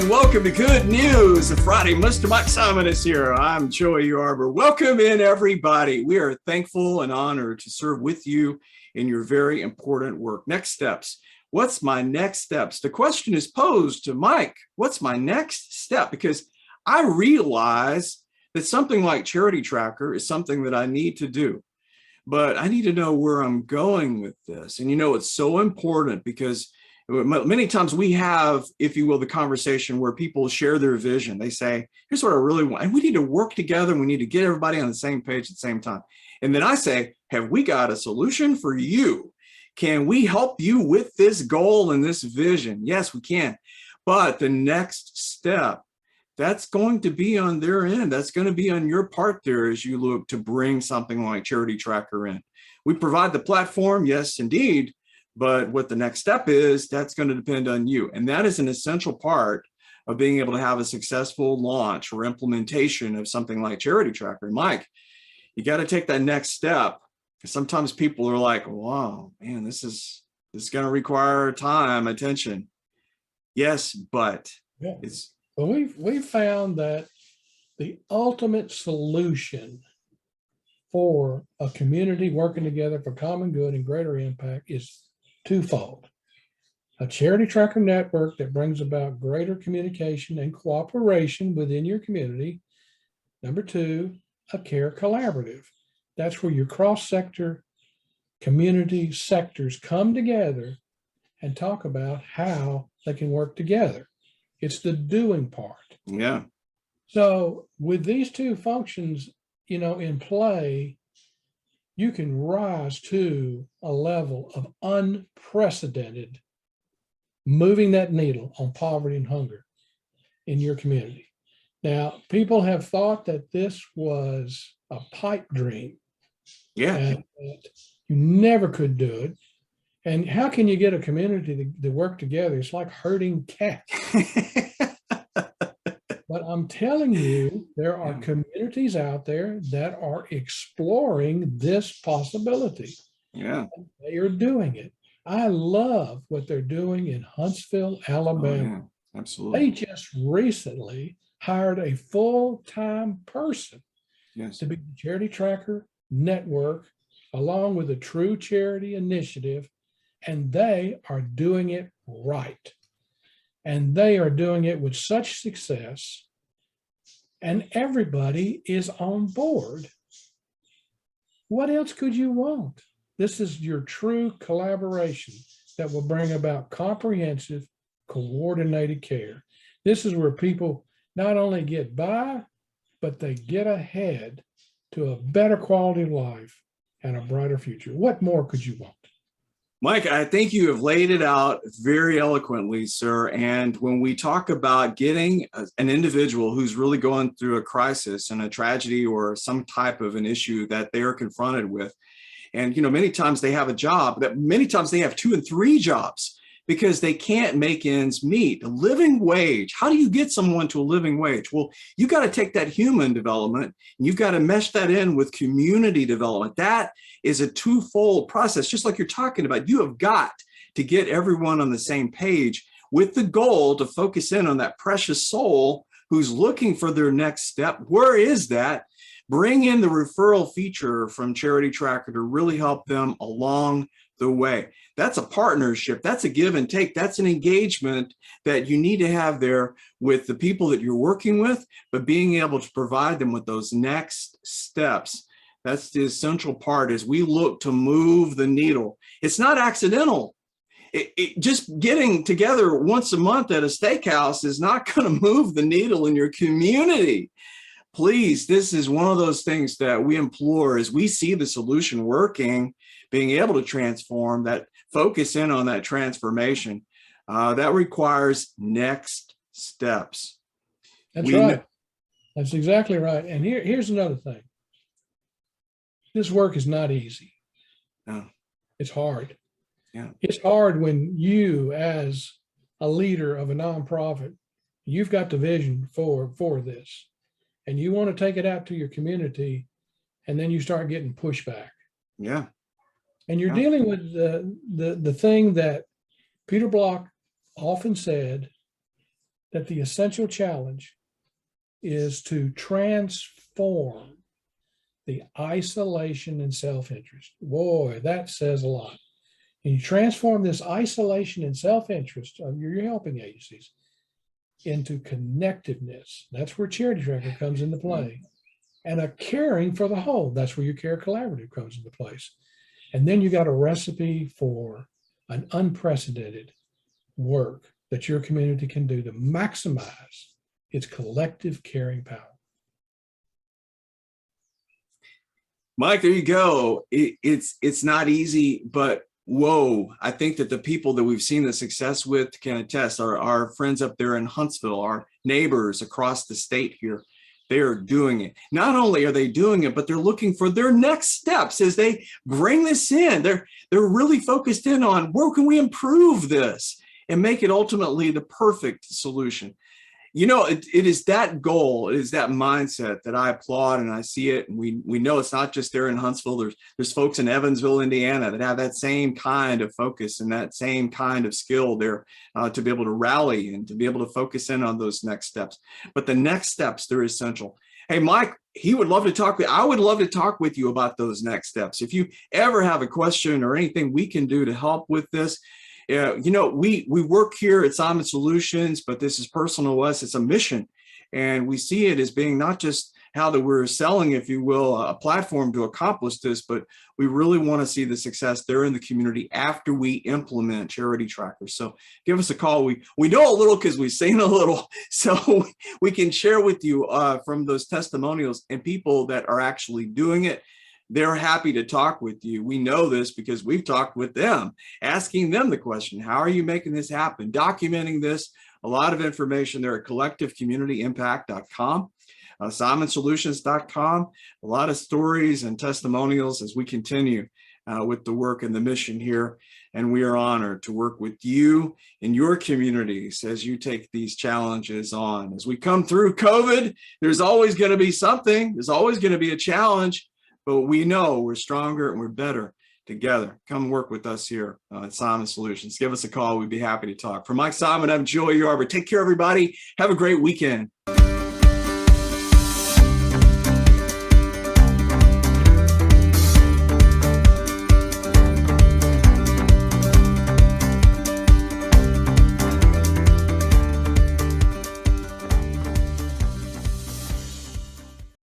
and welcome to Good News. Friday, Mr. Mike Simon is here. I'm Joey Yarber. Welcome in, everybody. We are thankful and honored to serve with you in your very important work. Next steps. What's my next steps? The question is posed to Mike. What's my next step? Because I realize that something like Charity Tracker is something that I need to do, but I need to know where I'm going with this. And it's so important because many times we have, if you will, the conversation where people share their vision. They say, here's what I really want. And we need to work together. And we need to get everybody on the same page at the same time. And then I say, have we got a solution for you? Can we help you with this goal and this vision? Yes, we can. But the next step, that's going to be on their end. That's going to be on your part there as you look to bring something like Charity Tracker in. We provide the platform, yes, indeed. But what the next step is, that's going to depend on you. And that is an essential part of being able to have a successful launch or implementation of something like Charity Tracker. Mike, you got to take that next step. Sometimes people are like, wow, man, this is going to require time, attention. Yes, but it's. Well, we've found that the ultimate solution for a community working together for common good and greater impact is twofold. A Charity Tracker network that brings about greater communication and cooperation within your community. Number two, a care collaborative. That's where your cross-sector community sectors come together and talk about how they can work together. It's the doing part. Yeah. So with these two functions, in play, you can rise to a level of unprecedented moving that needle on poverty and hunger in your community. Now, people have thought that this was a pipe dream. Yeah. And that you never could do it. And how can you get a community to work together? It's like herding cats. But I'm telling you, there are communities out there that are exploring this possibility. Yeah. They are doing it. I love what they're doing in Huntsville, Alabama. Oh, yeah. Absolutely. They just recently hired a full-time person to be the Charity Tracker network, along with a True Charity initiative, and they are doing it right. And they are doing it with such success, and everybody is on board. What else could you want? This is your true collaboration that will bring about comprehensive, coordinated care. This is where people not only get by, but they get ahead to a better quality of life and a brighter future. What more could you want? Mike, I think you have laid it out very eloquently, sir. And when we talk about getting an individual who's really going through a crisis and a tragedy or some type of an issue that they are confronted with, and many times they have a job, that many times they have 2 and 3 jobs because they can't make ends meet. A living wage. How do you get someone to a living wage? Well, you got to take that human development and you've got to mesh that in with community development. That is a twofold process, just like you're talking about. You have got to get everyone on the same page with the goal to focus in on that precious soul who's looking for their next step. Where is that? Bring in the referral feature from Charity Tracker to really help them along the way. That's a partnership. That's a give and take. That's an engagement that you need to have there with the people that you're working with, but being able to provide them with those next steps. That's the essential part as we look to move the needle. It's not accidental. Just getting together once a month at a steakhouse is not going to move the needle in your community. Please, this is one of those things that we implore as we see the solution working, being able to transform, that focus in on that transformation. That requires next steps. That's right. That's exactly right. And here's another thing. This work is not easy. No. It's hard. Yeah. It's hard when you, as a leader of a nonprofit, you've got the vision for this, and you want to take it out to your community, and then you start getting pushback. Yeah. And you're dealing with the thing that Peter Block often said, that the essential challenge is to transform the isolation and self-interest. Boy, that says a lot. And you transform this isolation and self-interest of your helping agencies into connectiveness. That's where Charity Tracker comes into play. And a caring for the whole. That's where your Care Collaborative comes into place. And then you got a recipe for an unprecedented work that your community can do to maximize its collective caring power. Mike, there you go. It's not easy, but whoa, I think that the people that we've seen the success with can attest. Our friends up there in Huntsville, our neighbors across the state here, they are doing it. Not only are they doing it, but they're looking for their next steps as they bring this in. They're really focused in on where can we improve this and make it ultimately the perfect solution. You know, it is that goal, it is that mindset that I applaud, and I see it. And we know it's not just there in Huntsville. There's folks in Evansville, Indiana that have that same kind of focus and that same kind of skill there to be able to rally and to be able to focus in on those next steps. But the next steps, they're essential. Hey, Mike, I would love to talk with you about those next steps. If you ever have a question or anything we can do to help with this, you know, we work here at Simon Solutions, but this is personal to us. It's a mission. And we see it as being not just how that we're selling, if you will, a platform to accomplish this, but we really want to see the success there in the community after we implement Charity Tracker. So give us a call. We know a little because we've seen a little, so we can share with you from those testimonials and people that are actually doing it. They're happy to talk with you. We know this because we've talked with them, asking them the question, how are you making this happen? Documenting this, a lot of information there at collectivecommunityimpact.com, simonsolutions.com, a lot of stories and testimonials as we continue with the work and the mission here. And we are honored to work with you in your communities as you take these challenges on. As we come through COVID, there's always going to be something, there's always going to be a challenge. But we know we're stronger and we're better together. Come work with us here at Simon Solutions. Give us a call. We'd be happy to talk. For Mike Simon, I'm Joey Yarber. Take care, everybody. Have a great weekend.